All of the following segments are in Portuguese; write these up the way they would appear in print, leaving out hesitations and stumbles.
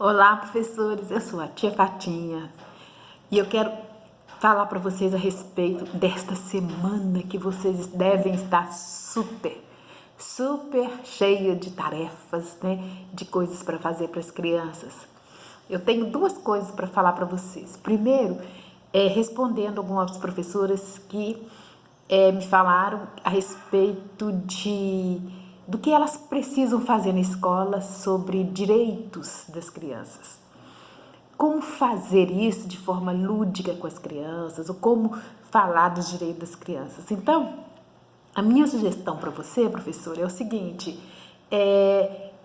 Olá, professores. Eu sou a tia Fatinha e eu quero falar para vocês a respeito desta semana que vocês devem estar super cheia de tarefas, né? De coisas para fazer para as crianças. Eu tenho duas coisas para falar para vocês. Primeiro, respondendo algumas professoras que me falaram a respeito do que elas precisam fazer na escola sobre direitos das crianças. Como fazer isso de forma lúdica com as crianças, ou como falar dos direitos das crianças. Então, a minha sugestão para você, professora, é o seguinte: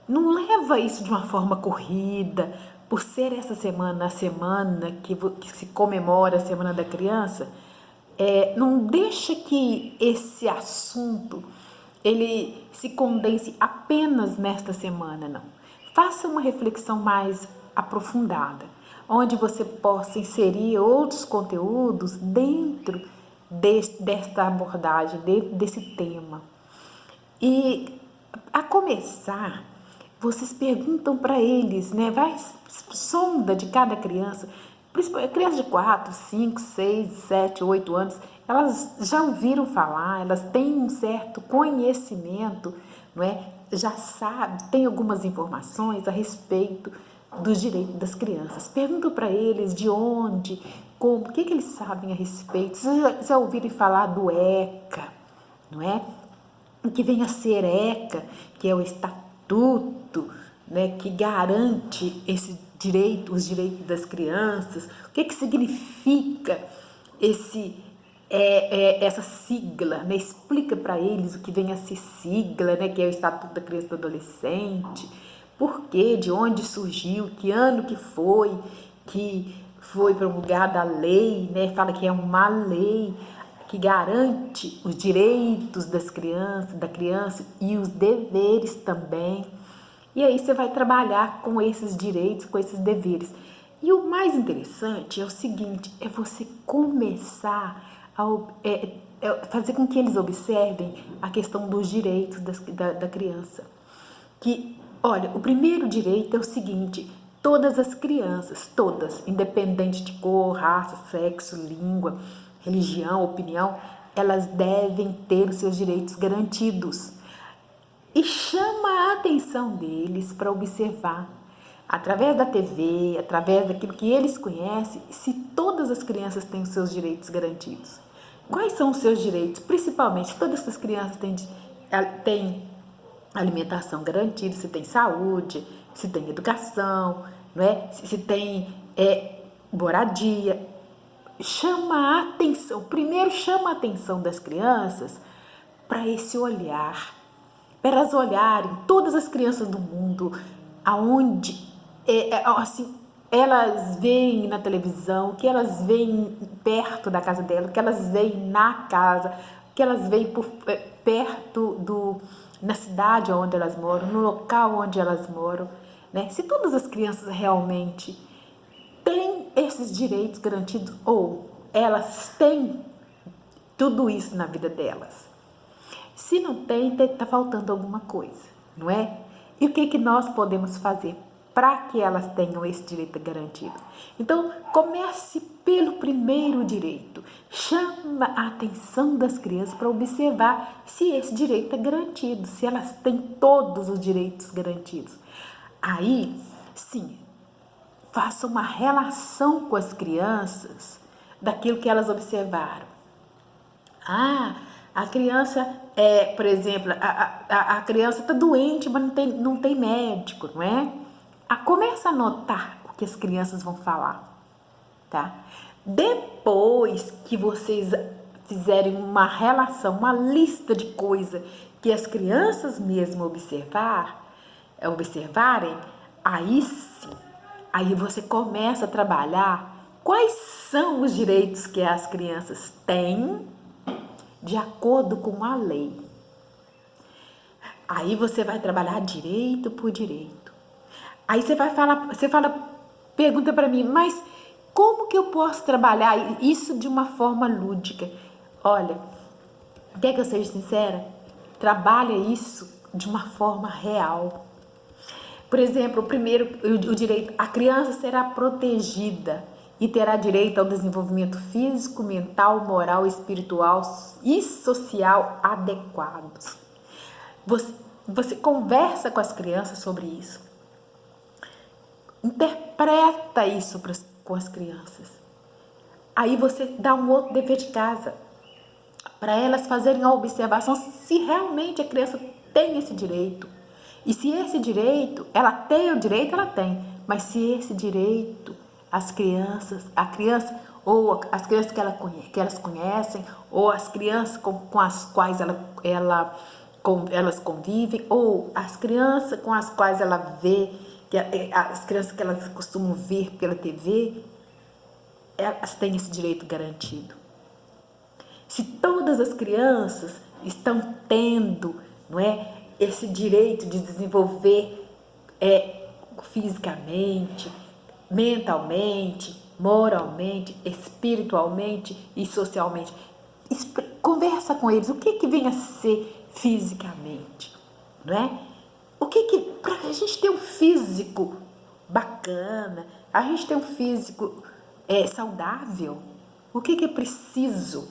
não leva isso de uma forma corrida, por ser essa semana a semana que se comemora a Semana da Criança. Não deixa que esse assunto ele se condense apenas nesta semana, não. Faça uma reflexão mais aprofundada, onde você possa inserir outros conteúdos dentro desta abordagem, dentro desse tema. E a começar, vocês perguntam para eles, né? Vai, sonda de cada criança, principalmente crianças de 4, 5, 6, 7, 8 anos, elas já ouviram falar, elas têm um certo conhecimento, não é? Já sabem, tem algumas informações a respeito dos direitos das crianças. Pergunta para eles de onde, como, o que eles sabem a respeito. Vocês já ouviram falar do ECA, não é? O que vem a ser ECA, que é o estatuto, né, que garante esse direito, os direitos das crianças. O que significa essa sigla, né? Explica para eles o que vem a ser sigla, né, que é o Estatuto da Criança e do Adolescente, por quê, de onde surgiu, que ano que foi promulgada a lei, né? Fala que é uma lei que garante os direitos das crianças, da criança e os deveres também. E aí você vai trabalhar com esses direitos, com esses deveres. E o mais interessante é o seguinte, é você começar a fazer com que eles observem a questão dos direitos da criança. Que, olha, o primeiro direito é o seguinte: todas as crianças, todas, independente de cor, raça, sexo, língua, religião, opinião, elas devem ter os seus direitos garantidos. E chama a atenção deles para observar, através da TV, através daquilo que eles conhecem, se todas as crianças têm os seus direitos garantidos. Quais são os seus direitos? Principalmente, todas essas crianças têm alimentação garantida, se tem saúde, se tem educação, não é? se tem moradia. Chama a atenção, primeiro chama a atenção das crianças para esse olhar, para elas olharem, todas as crianças do mundo, aonde assim, elas veem na televisão, o que elas veem perto da casa dela, o que elas veem na casa, o que elas veem perto na cidade onde elas moram, no local onde elas moram, né? Se todas as crianças realmente têm esses direitos garantidos, ou elas têm tudo isso na vida delas. Se não tem, está faltando alguma coisa, não é? E o que nós podemos fazer para que elas tenham esse direito garantido? Então, comece pelo primeiro direito. Chama a atenção das crianças para observar se esse direito é garantido, se elas têm todos os direitos garantidos. Aí, sim, faça uma relação com as crianças daquilo que elas observaram. A criança, por exemplo, a criança está doente, mas não tem médico, não é? Começa a notar o que as crianças vão falar, tá? Depois que vocês fizerem uma relação, uma lista de coisas que as crianças mesmo observarem, aí sim, aí você começa a trabalhar quais são os direitos que as crianças têm de acordo com a lei. Aí você vai trabalhar direito por direito. Aí você pergunta para mim, mas como que eu posso trabalhar isso de uma forma lúdica? Olha, quer que eu seja sincera? Trabalha isso de uma forma real. Por exemplo, o primeiro, o direito, a criança será protegida e terá direito ao desenvolvimento físico, mental, moral, espiritual e social adequados. Você conversa com as crianças sobre isso. Interpreta isso com as crianças. Aí você dá um outro dever de casa para elas fazerem a observação se realmente a criança tem esse direito. E se esse direito, ela tem o direito, ela tem. Mas se esse direito, a criança, ou as crianças que elas conhecem, ou as crianças com as quais elas convivem, ou as crianças com as quais ela vê, as crianças que elas costumam ver pela TV, elas têm esse direito garantido. Se todas as crianças estão tendo, não é, esse direito de desenvolver fisicamente, mentalmente, moralmente, espiritualmente e socialmente, conversa com eles, o que vem a ser fisicamente, não é? Para a gente ter um físico bacana, a gente ter um físico saudável, o que é preciso?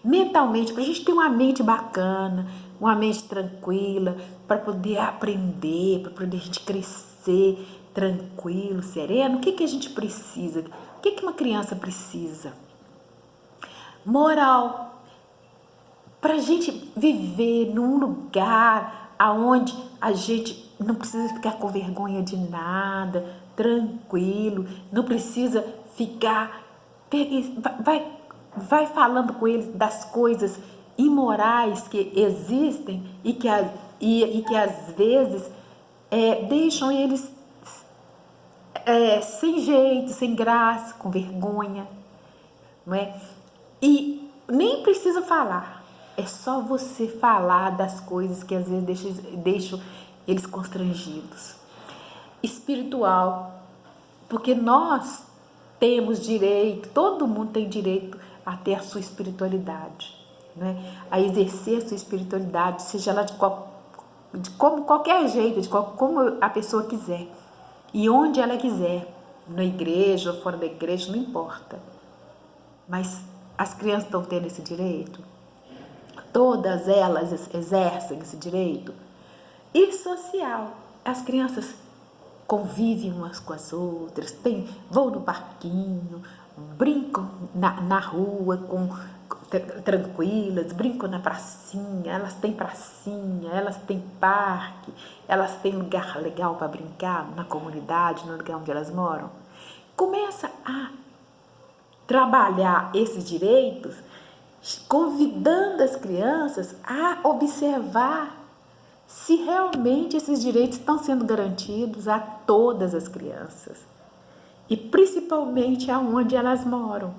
Mentalmente, para a gente ter uma mente bacana, uma mente tranquila, para poder aprender, para poder a gente crescer tranquilo, sereno, o que a gente precisa? O que uma criança precisa? Moral, para a gente viver num lugar onde a gente não precisa ficar com vergonha de nada, tranquilo, não precisa ficar... Vai falando com eles das coisas imorais que existem e que às vezes deixam eles sem jeito, sem graça, com vergonha, não é? E nem precisa falar, é só você falar das coisas que às vezes deixam eles constrangidos. Espiritual, porque nós temos direito, todo mundo tem direito a ter a sua espiritualidade, né? A exercer a sua espiritualidade, seja ela de qualquer jeito, como a pessoa quiser e onde ela quiser, na igreja ou fora da igreja, não importa. Mas as crianças estão tendo esse direito? Todas elas exercem esse direito? E social, as crianças convivem umas com as outras, vão no parquinho, brincam na rua tranquilas, brincam na pracinha, elas têm parque, elas têm lugar legal para brincar na comunidade, no lugar onde elas moram. Começa a trabalhar esses direitos, convidando as crianças a observar se realmente esses direitos estão sendo garantidos a todas as crianças e principalmente aonde elas moram.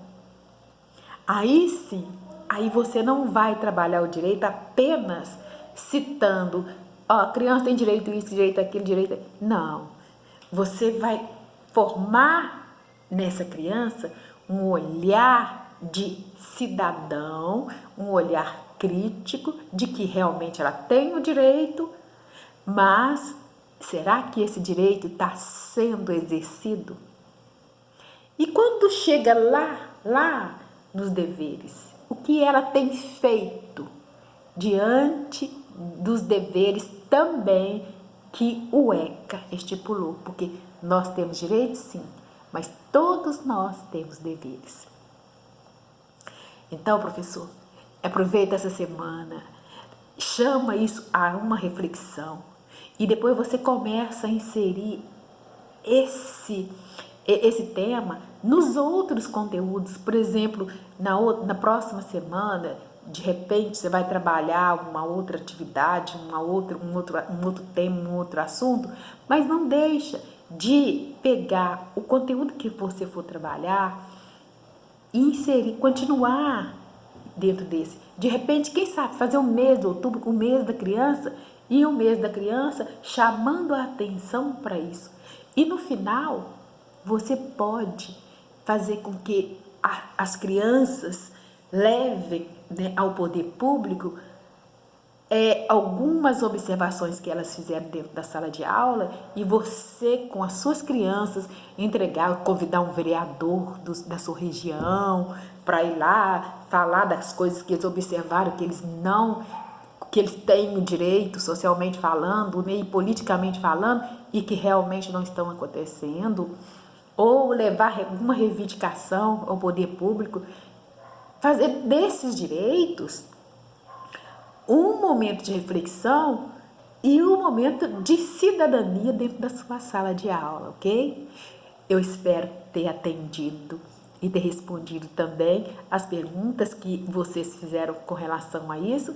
Aí sim, aí você não vai trabalhar o direito apenas citando, a criança tem direito a isso, direito àquilo, direito a... Não, você vai formar nessa criança um olhar de cidadão, um olhar crítico de que realmente ela tem o direito, mas será que esse direito está sendo exercido? E quando chega lá nos deveres, o que ela tem feito diante dos deveres também que o ECA estipulou? Porque nós temos direitos, sim, mas todos nós temos deveres. Então, professor, aproveita essa semana, chama isso a uma reflexão e depois você começa a inserir esse tema nos outros conteúdos. Por exemplo, na próxima semana, de repente você vai trabalhar uma outra atividade, um outro tema, um outro assunto, mas não deixa de pegar o conteúdo que você for trabalhar e inserir, continuar dentro desse. De repente, quem sabe, fazer o mês de outubro, o mês da criança, e o mês da criança chamando a atenção para isso. E no final, você pode fazer com que as crianças levem, né, ao poder público algumas observações que elas fizeram dentro da sala de aula e você, com as suas crianças, convidar um vereador da sua região para ir lá falar das coisas que eles observaram, que eles têm o direito, socialmente falando, e politicamente falando, e que realmente não estão acontecendo, ou levar alguma reivindicação ao poder público, fazer desses direitos um momento de reflexão e um momento de cidadania dentro da sua sala de aula, ok? Eu espero ter atendido e ter respondido também as perguntas que vocês fizeram com relação a isso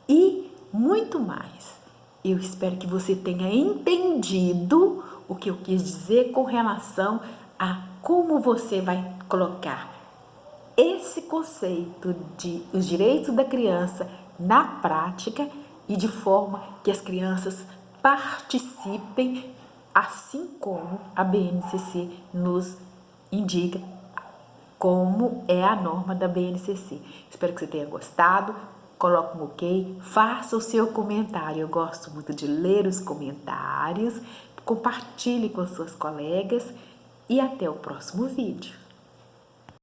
e muito mais. Eu espero que você tenha entendido o que eu quis dizer com relação a como você vai colocar esse conceito de os direitos da criança na prática e de forma que as crianças participem, assim como a BNCC nos indica como é a norma da BNCC. Espero que você tenha gostado. Coloque um ok, faça o seu comentário. Eu gosto muito de ler os comentários. Compartilhe com suas colegas e até o próximo vídeo.